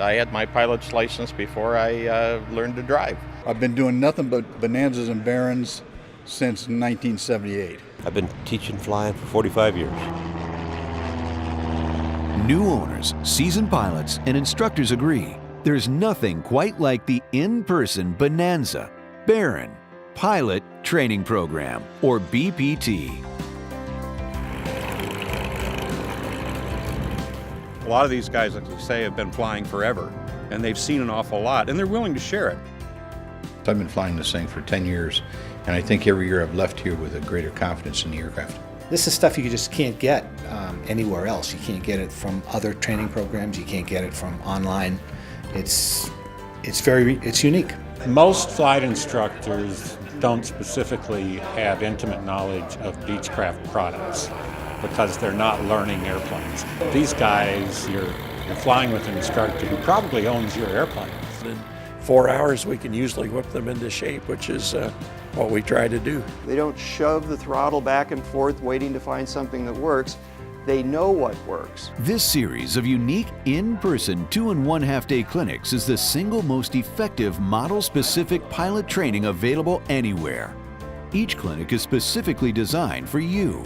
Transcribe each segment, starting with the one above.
I had my pilot's license before I learned to drive. I've been doing nothing but Bonanzas and Barons since 1978. I've been teaching flying for 45 years. New owners, seasoned pilots, and instructors agree there's nothing quite like the in-person Bonanza, Baron, Pilot Training Program, or BPT. A lot of these guys, like you say, have been flying forever, and they've seen an awful lot, and they're willing to share it. I've been flying this thing for 10 years, and I think every year I've left here with a greater confidence in the aircraft. This is stuff you just can't get anywhere else. You can't get it from other training programs. You can't get it from online. It's unique. Most flight instructors don't specifically have intimate knowledge of Beechcraft products because they're not learning airplanes. These guys, you're flying with an instructor who probably owns your airplane. In 4 hours, we can usually whip them into shape, which is what we try to do. They don't shove the throttle back and forth waiting to find something that works. They know what works. This series of unique in-person 2 1/2 day clinics is the single most effective model-specific pilot training available anywhere. Each clinic is specifically designed for you.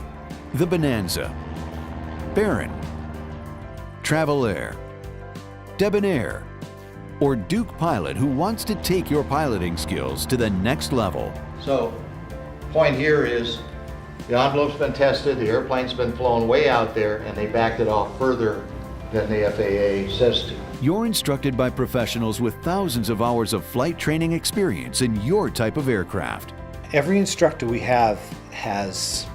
The Bonanza, Baron, Travel Air, Debonair, or Duke pilot who wants to take your piloting skills to the next level. So, point here is the envelope's been tested, the airplane's been flown way out there, and they backed it off further than the FAA says to. You're instructed by professionals with thousands of hours of flight training experience in your type of aircraft. Every instructor we have has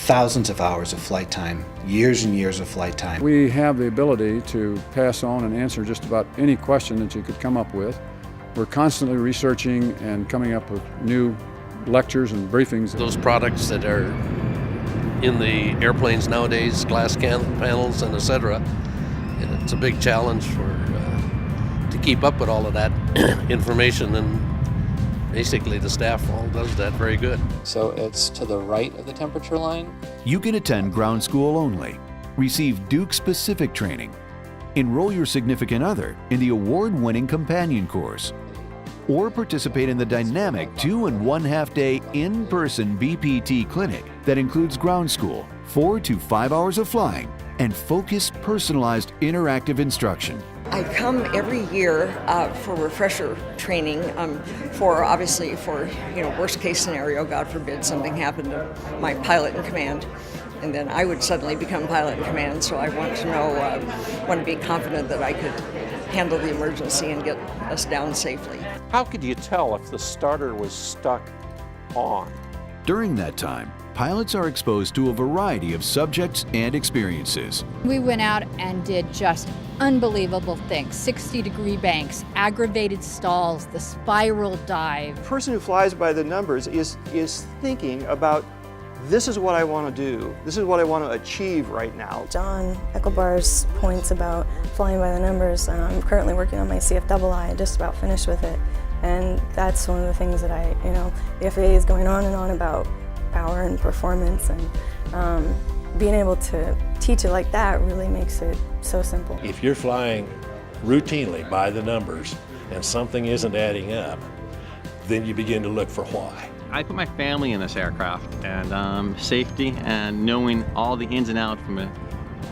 thousands of hours of flight time, years and years of flight time. We have the ability to pass on and answer just about any question that you could come up with. We're constantly researching and coming up with new lectures and briefings. Those products that are in the airplanes nowadays, glass panels and etc., it's a big challenge to keep up with all of that information, and basically the staff all does that very good. So it's to the right of the temperature line. You can attend ground school only, receive Duke-specific training, enroll your significant other in the award-winning companion course, or participate in the dynamic 2 1/2 day in-person BPT clinic that includes ground school, 4 to 5 hours of flying, and focused, personalized, interactive instruction. I come every year for refresher training, for worst case scenario, God forbid something happened to my pilot in command, and then I would suddenly become pilot in command. So I want to be confident that I could handle the emergency and get us down safely. How could you tell if the starter was stuck on? During that time, pilots are exposed to a variety of subjects and experiences. We went out and did just unbelievable things. 60-degree banks, aggravated stalls, the spiral dive. The person who flies by the numbers is thinking about, this is what I want to do. This is what I want to achieve right now. John Eckelbar's points about flying by the numbers, I'm currently working on my CFII. I just about finished with it. And that's one of the things that the FAA is going on and on about power and performance, and being able to teach it like that really makes it so simple. If you're flying routinely by the numbers and something isn't adding up, then you begin to look for why. I put my family in this aircraft, and safety and knowing all the ins and outs from a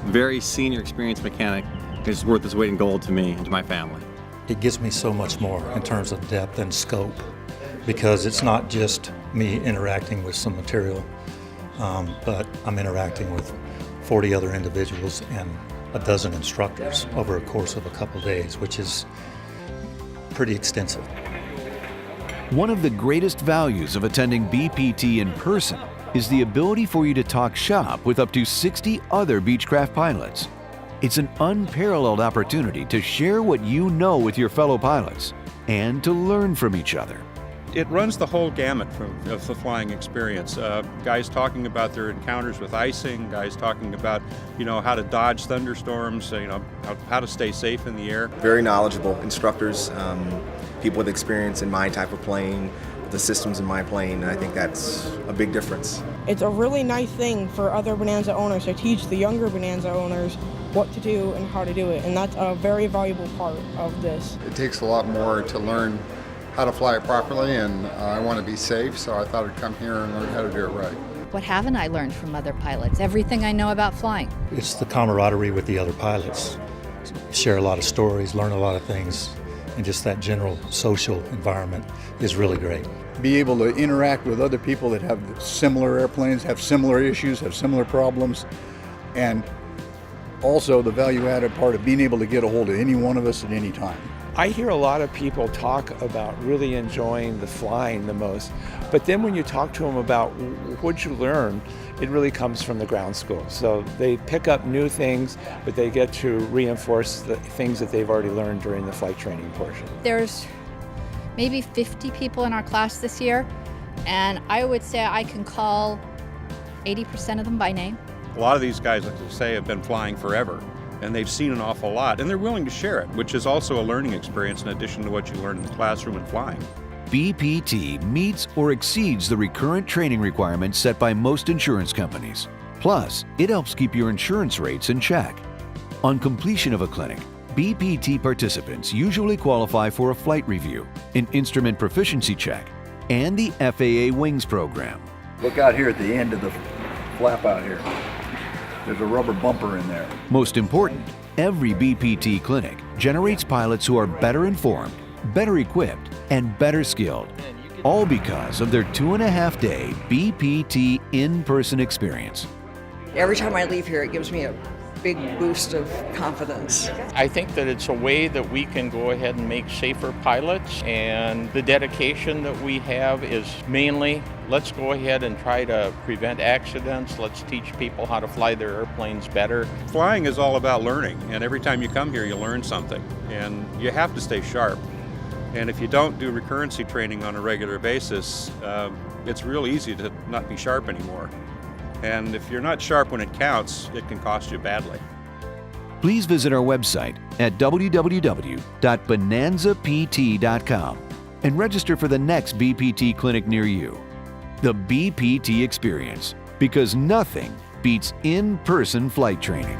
very senior experienced mechanic is worth its weight in gold to me and to my family. It gives me so much more in terms of depth and scope, because it's not just me interacting with some material, but I'm interacting with 40 other individuals and a dozen instructors over a course of a couple days, which is pretty extensive. One of the greatest values of attending BPT in person is the ability for you to talk shop with up to 60 other Beechcraft pilots. It's an unparalleled opportunity to share what you know with your fellow pilots and to learn from each other. It runs the whole gamut of the flying experience. Guys talking about their encounters with icing, guys talking about, how to dodge thunderstorms, how to stay safe in the air. Very knowledgeable instructors, people with experience in my type of plane, the systems in my plane, and I think that's a big difference. It's a really nice thing for other Bonanza owners to teach the younger Bonanza owners what to do and how to do it, and that's a very valuable part of this. It takes a lot more to learn how to fly it properly, and I want to be safe, so I thought I'd come here and learn how to do it right. What haven't I learned from other pilots? Everything I know about flying. It's the camaraderie with the other pilots. Share a lot of stories, learn a lot of things, and just that general social environment is really great. Be able to interact with other people that have similar airplanes, have similar issues, have similar problems, and also the value-added part of being able to get a hold of any one of us at any time. I hear a lot of people talk about really enjoying the flying the most, but then when you talk to them about what you learn, it really comes from the ground school. So they pick up new things, but they get to reinforce the things that they've already learned during the flight training portion. There's maybe 50 people in our class this year, and I would say I can call 80% of them by name. A lot of these guys, like I say, have been flying forever, and they've seen an awful lot, and they're willing to share it, which is also a learning experience in addition to what you learn in the classroom and flying. BPT meets or exceeds the recurrent training requirements set by most insurance companies. Plus, it helps keep your insurance rates in check. On completion of a clinic, BPT participants usually qualify for a flight review, an instrument proficiency check, and the FAA Wings program. Look out here at the end of the flap out here. There's a rubber bumper in there. Most important, every BPT clinic generates pilots who are better informed, better equipped, and better skilled, all because of their 2.5-day BPT in-person experience. Every time I leave here, it gives me a big boost of confidence. I think that it's a way that we can go ahead and make safer pilots, and the dedication that we have is mainly let's go ahead and try to prevent accidents. Let's teach people how to fly their airplanes better. Flying is all about learning, and every time you come here you learn something, and you have to stay sharp. And if you don't do recurrency training on a regular basis, it's real easy to not be sharp anymore. And if you're not sharp when it counts, it can cost you badly. Please visit our website at www.bonanzapt.com and register for the next BPT clinic near you. The BPT experience, because nothing beats in-person flight training.